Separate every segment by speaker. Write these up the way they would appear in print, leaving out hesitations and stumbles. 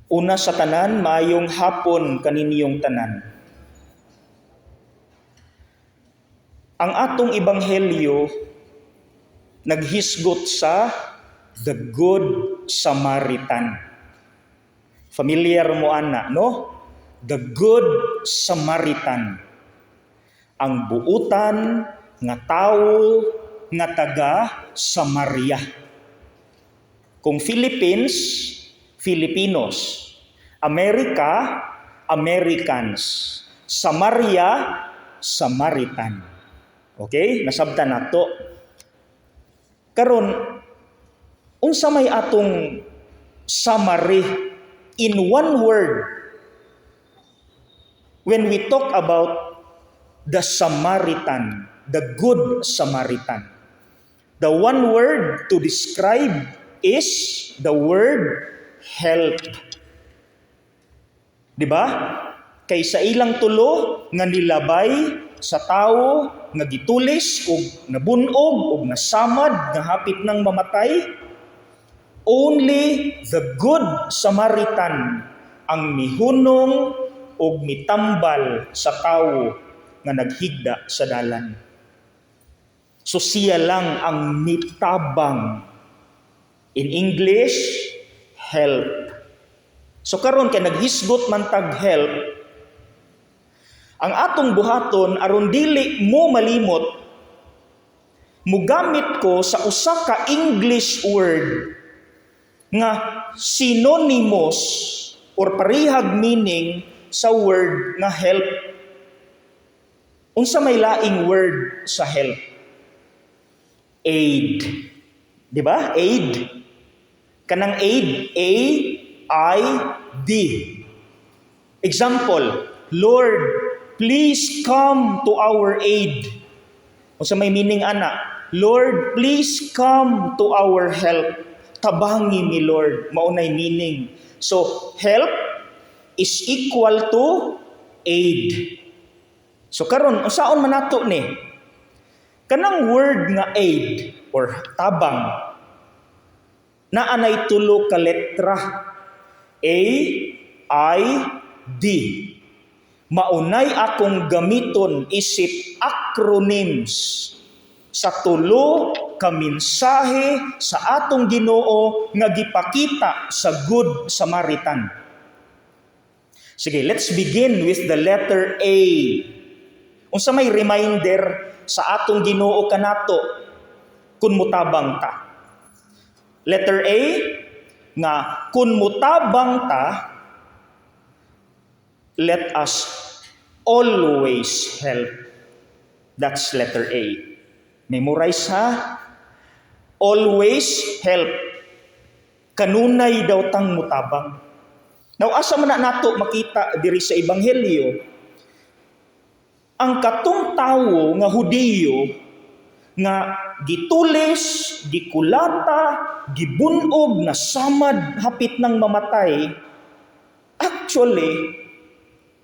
Speaker 1: Una sa tanan, maayong hapon kaninyong tanan. Ang atong ebanghelyo naghisgot sa the Good Samaritan. Familiar mo ana, no? The Good Samaritan. Ang buutan nga tawo nga taga Samaria. Kung Philippines, Filipinos. America, Americans. Samaria, Samaritan. Okay? Nasabtan nato. Karon, unsa may atong summary in one word when we talk about the Samaritan, the Good Samaritan. The one word to describe is the word help. Diba? Kay sa ilang tulo nga nilabay sa tawo nga gitulis ug nabunog ug nasamad nga hapit nang mamatay, only the Good Samaritan ang mihunong ug mitambal sa tawo nga naghigda sa dalan. So siya lang ang mitabang. In English, help. So karon kay naghisgot man tag help, ang atong buhaton aron dili mo malimot, mugamit ko sa usa ka English word nga synonymous or parihag meaning sa word nga help. Unsa may laing word sa help? Aid. Di ba? Aid. Kanang aid, A-I-D. Example, Lord, please come to our aid. Unsa may meaning ana? Lord, please come to our help. Tabangi mi Lord, maunay meaning. So, help is equal to aid. So karon unsaon man nato ni? Kanang word nga aid or tabang naanay tulo ka letra. A, I, D. Maunay akong gamiton isip acronyms sa tulo ka mensahe sa atong Ginoo nga gipakita sa Good Samaritan. Sige, let's begin with the letter A. Unsa may reminder sa atong Ginoo kanato kun mutabang ta? Letter A nga kun mutabang ta, let us always help. That's letter A. Memorize ha? Always help. Kanunay daw tang mutabang. Now, asa man nato makita diri sa ebanghelyo, ang katong tawo nga Hudiyo nga gitulis, gikulata, gibunog, nasamad, hapit nang mamatay, actually,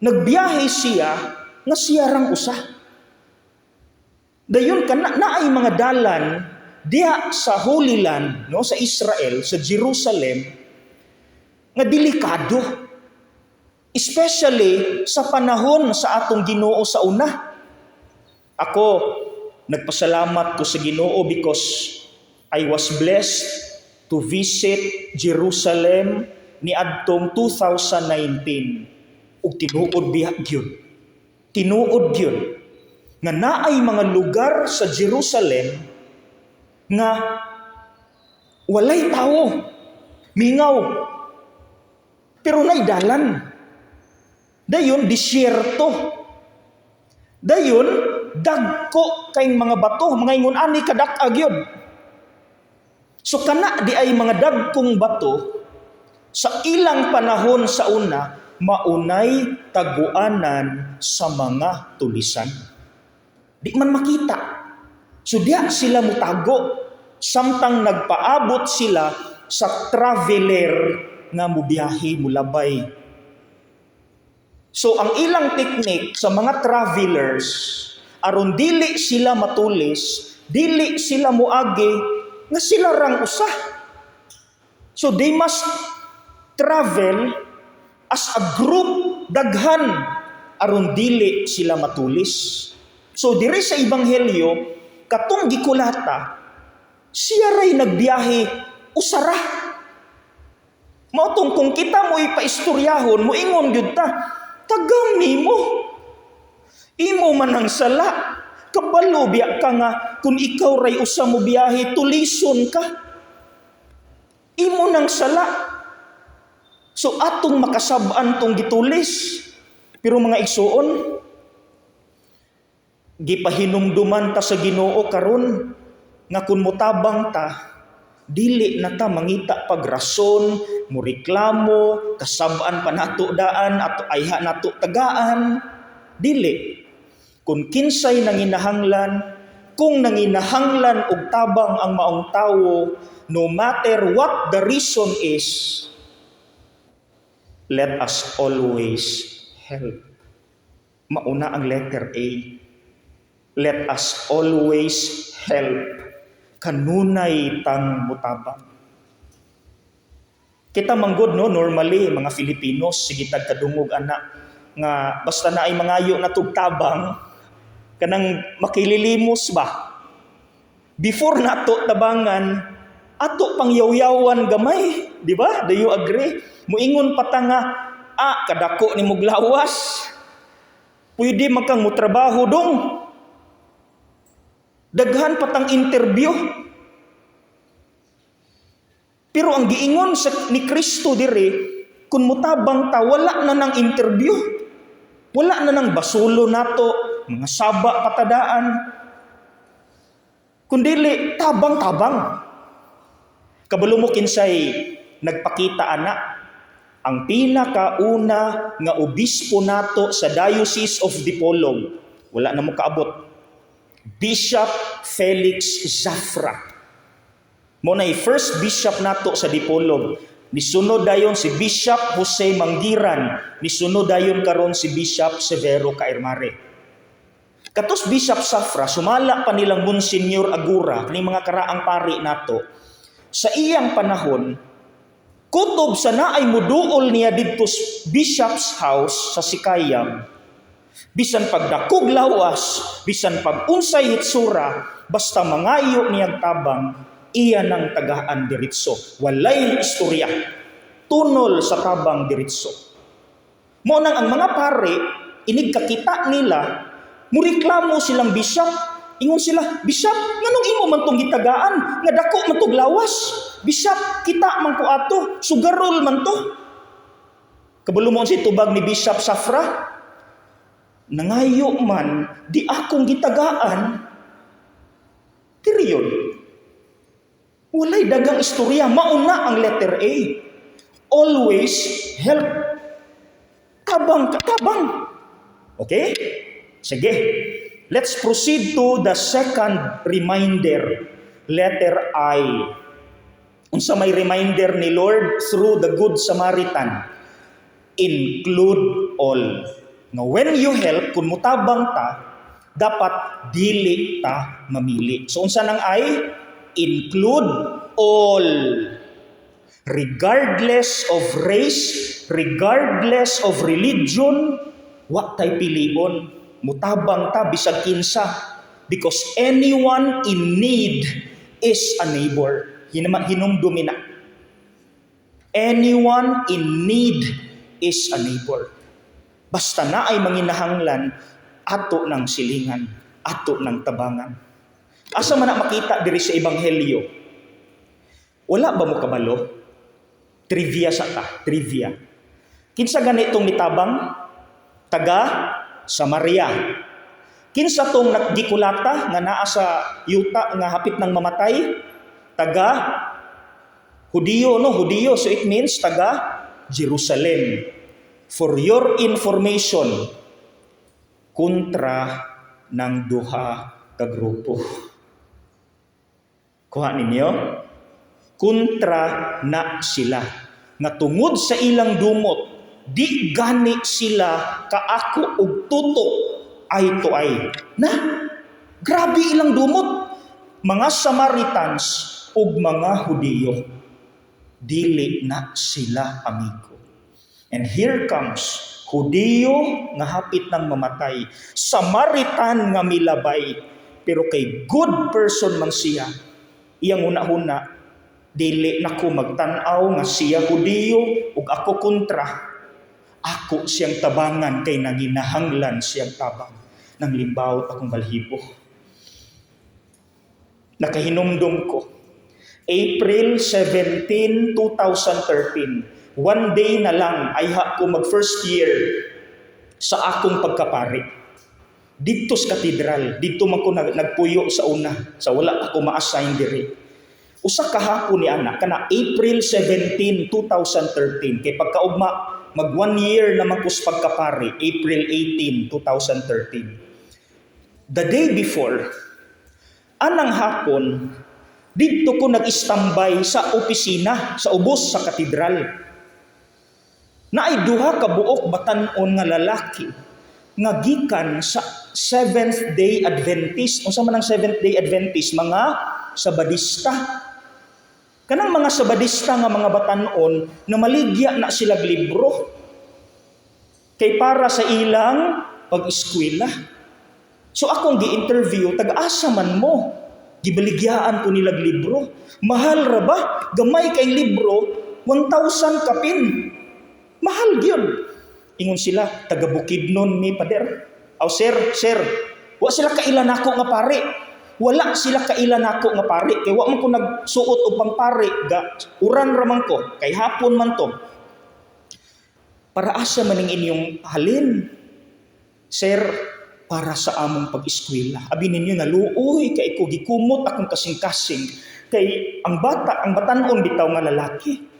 Speaker 1: nagbiyahe siya nga siya rang usa. Dayon naay mga dalan diha sa Holy Land, no, sa Israel, sa Jerusalem, nga delikado. Especially sa panahon sa atong Ginoo sa una. Ako, nagpasalamat ko sa Ginoo because I was blessed to visit Jerusalem ni adtong 2019. Ug tinuod biya gyud. Tinuod gyud nga naay mga lugar sa Jerusalem nga walay tawo, mingaw, pero nay dalan. Dayon disyerto. Dayon dagko kay mga bato, mga ingon ani kadak-ag yun. So kana di ay mga dagkong bato sa ilang panahon sa una maunay taguanan sa mga tulisan. Di man makita. So diya sila mutago samtang nagpaabot sila sa traveler nga mubiyahe mulabay. So ang ilang teknik sa mga travelers aron dili sila matulis, dili sila muagi nga sila rang usa. So they must travel as a group daghan aron dili sila matulis. So diri sa ebanghelyo katong gikulata, siya ray nagbiyahe usara. Mao tong kung kita mo ipaistoryahon, moingon gyud ta, tagam nimo. Imo man ang sala. Kabalo biya ka nga kung ikaw ray usa mo biyahe, tulison ka. Imo nang sala. So atong makasab-an tong gitulis. Pero mga igsuon, gipahinumduman ta sa Ginoo karon nga kun motabang ta, dili na ta mangita pagrason, mureklamo, kasab-an pa nato daan at ayha nato tagaan. Dili. Kung kinsay nanginahanglan, kung nanginahanglan og tabang ang maong tawo, no matter what the reason is, let us always help. Mauna ang letter A. Let us always help. Kanunay tang mutabang. Kita manggod no, normally mga Filipinos, sige tag kadungog anak, nga basta na ay mangayo na tugtabang, kanang makililimos ba? Before nato tabangan, ato pang yaw-yawan gamay, di ba? Do you agree? Muingon pa ta nga, kadako ni muglawas. Pwede makang mutrabaho dong. Daghan patang interview. Pero ang giingon ni Kristo dire, kung mutabang ta, wala na ng interview. Wala na ng basulo nato, mga saba patadaan. Kundili, tabang-tabang. Kabalo mo kinsay nagpakita anak, ang pinakauna nga obispo nato sa Diocese of Dipolog, wala na mo kaabot, Bishop Felix Zafra. Mo na first bishop nato sa Dipolog. Nisunod dayon si Bishop Jose Manggiran, nisunod dayon karon si Bishop Severo Cairmare. Katos Bishop Zafra, sumala pa nilang Monsignor Agura, kani mga karaang pari nato. Sa iyang panahon, kutob sa naay muduol niya didto Bishop's House sa Sikayam. Bisan pagdakog lawas, bisan pag-unsay hitsura, basta mangayo niyang tabang, iya nang tagaan diritso. Walay istorya. Tunol sa tabang diritso. Mo nang ang mga pare, inig kakita nila, mureklamo silang bishop. Ingon sila, Bishop, nganong imo man tong gitagaan? Nga dako man tong lawas. Bishop, kita man ko ato. Sugarol man to. Kabalo mo si tubag ni Bishop Zafra, nangayo man, di akong gitagaan. Period. Walay dagang istorya. Mauna ang letter A. Always help. Tabang katabang. Okay? Sige. Let's proceed to the second reminder. Letter I. Unsa may reminder ni Lord through the Good Samaritan? Include all. Nga when you help, kung mutabang ta, dapat dili ta mamili. So unsa nang I? Include all. Regardless of race, regardless of religion, wa tay pilion. Mutabang ta bisag kinsa. Because anyone in need is a neighbor. Hinumdumi na. Anyone in need is a neighbor. Basta na ay manginahanglan, ato ng silingan, ato ng tabangan. Asa man na makita diri sa ebanghelyo? Wala ba mo kabalo? Trivia sa ta, trivia. Kinsa ganitong mitabang? Taga Samaria. Kinsa tong naggikulata nga naa sa yuta nga hapit nang mamatay? Taga Hudiyo, no? Hudiyo, so it means taga Jerusalem. For your information, kontra ng duha ka grupo. Kuha ninyo? Kontra na sila. Nga tungod sa ilang dumot, di gani sila kaako og tuto ay to ay. Na, grabe ilang dumot. Mga Samaritans ug mga Hudiyo, dili na sila amigo. And here comes Hudiyo nga hapit nang mamatay, Samaritan nga milabay, pero kay good person man siya. Iyang una-una, dili nako magtan-aw nga siya Hudiyo ug ako kontra. Ako siyang tabangan kay naginahanglan siyang tabang. Nang limbawot akong balhibo. Nakahinumdum ko. April 17, 2013. One day na lang ay ko mag first year sa akong pagkapari. Dito sa katedral, dito man ko nagpuyo sa una, sa wala ako ma-assign diri. Usa ka hapon ni anak kana April 17, 2013 kay pagkaugma mag 1 year naman ko sa pagkapari, April 18, 2013. The day before, anang hapon, dito ko nag-istambay sa opisina, sa ubos sa katedral. Naay duha ka buok batan-on nga lalaki nga gikan sa Seventh-day Adventist. Unsa man ang Seventh-day Adventist? Mga Sabadista. Kanang mga Sabadista nga mga batan-on na maligya na silag libro kay para sa ilang pag-eskwela. So akong gi-interview, taga-asa man mo? Gibaligyaan ko nilag libro. Mahal ra ba? Gamay kay libro, 1,000 kapin. Mahal gyud. Ingon sila, taga Bukidnon mi pader. Aw sir, wa sila kailan ako nga pare. Wala sila kailan ako nga pare. Kay wa man ko nagsuot og pangpare, uran ra man ko, kay hapon man to. Para asa man ning inyong halin? Sir, para sa among pag-eskwela. Abi ninyo nga luoy kay ko gikumot akong kasing-kasing kay ang batan-on bitaw nga lalaki.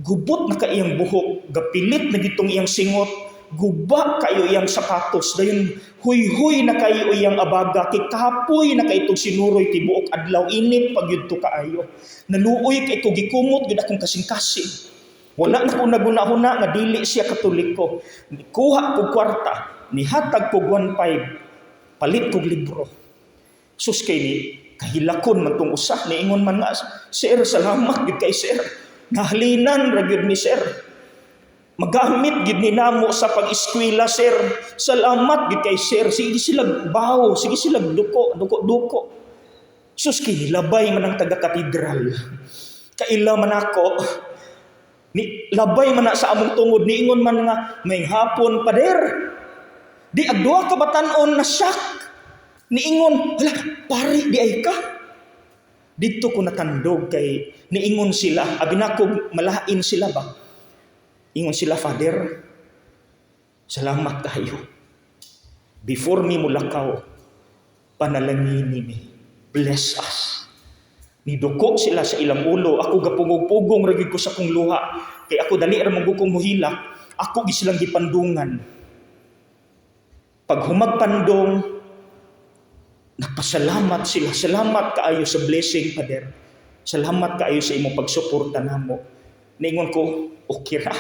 Speaker 1: Gubot na kaiyang buhok, gapilit na gitong iyang singot, guba kayo iyang sapatos, dayon huy-huy na kayo iyang abaga, kay kapoy na kay itong sinuroy tibuok adlaw, init pag yun to kaayo. Naluoy kay ko gikumot gid akong kasing-kasing. Wala na ko naguna-huna nga dili siya Katoliko. Kuha ko kwarta, nihatag ko 1,500, palit kog libro. Sus kay ni kahilakon man tong usa, niingon man nga, sir, salamat gid kay sir. Nahalinan ra gyud ni sir. Magamit gid ni namo sa pag-eskwela sir. Salamat gid kay sir. Sige sila bawo, sige sila duko. Sus kay labay man ang taga-katedral. Kaila man ako. Ni labay man na sa among tungod, niingon man nga may hapon pader. Di agduha ka batan-on na shock. Niingon, hala, pare di ay ka. Dito ko natandog kay niingon sila, abi nako malain sila ba? Ingon sila, Father, salamat kayo. Before mi mulakaw, panalangin ni bless us. Niduko sila sa ilang ulo, ako gapugong-pugong ragid ko sa kong luha. Kay ako dali ra mong kong muhilak, ako gisilang gipandungan. Pag humagpandong, nagpasalamat sila. Salamat kaayo sa blessing, Father. Salamat kaayo sa imong pagsuporta namo. Ningon ko, okay ra.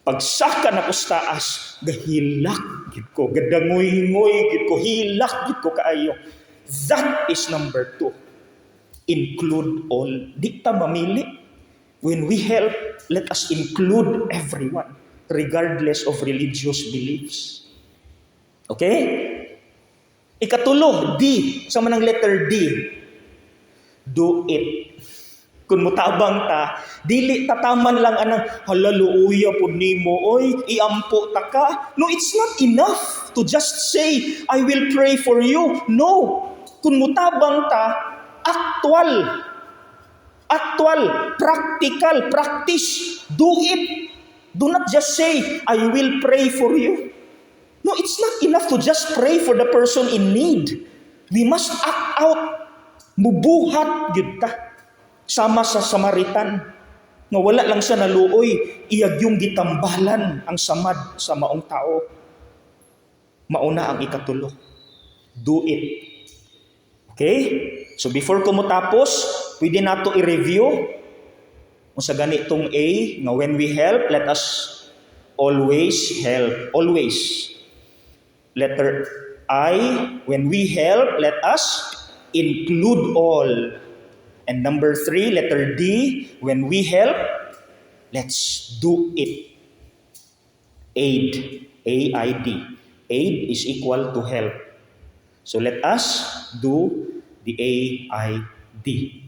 Speaker 1: Pagsaka na ko sa taas, gahilak gid ko, gadangoy-ngoy gid ko, hilak gid ko kaayo. That is number 2. Include all. Di ta mamili. When we help, let us include everyone, regardless of religious beliefs. Okay? Ikatulo, D. Sa manang letter D. Do it. Kung mutabang ta, dili tataman lang anang halaluuya po nimo, oy, iampo ta ka. No, it's not enough to just say, I will pray for you. No. Kung mutabang ta, actual, practical, practice. Do it. Do not just say, I will pray for you. No, it's not enough to just pray for the person in need. We must act out. Mubuhat gyud ta. Sama sa Samaritan. Nga wala lang siya naluoy, iyag yung gitambalan ang samad sa maong tao. Mauna ang ikatulo. Do it. Okay? So before ko matapos, pwede nato i-review. Kung sa ganitong A, nga when we help, let us always help. Always. Letter I, when we help, let us include all. And number 3, letter D, when we help, let's do it. Aid, A-I-D. Aid is equal to help. So let us do the A-I-D.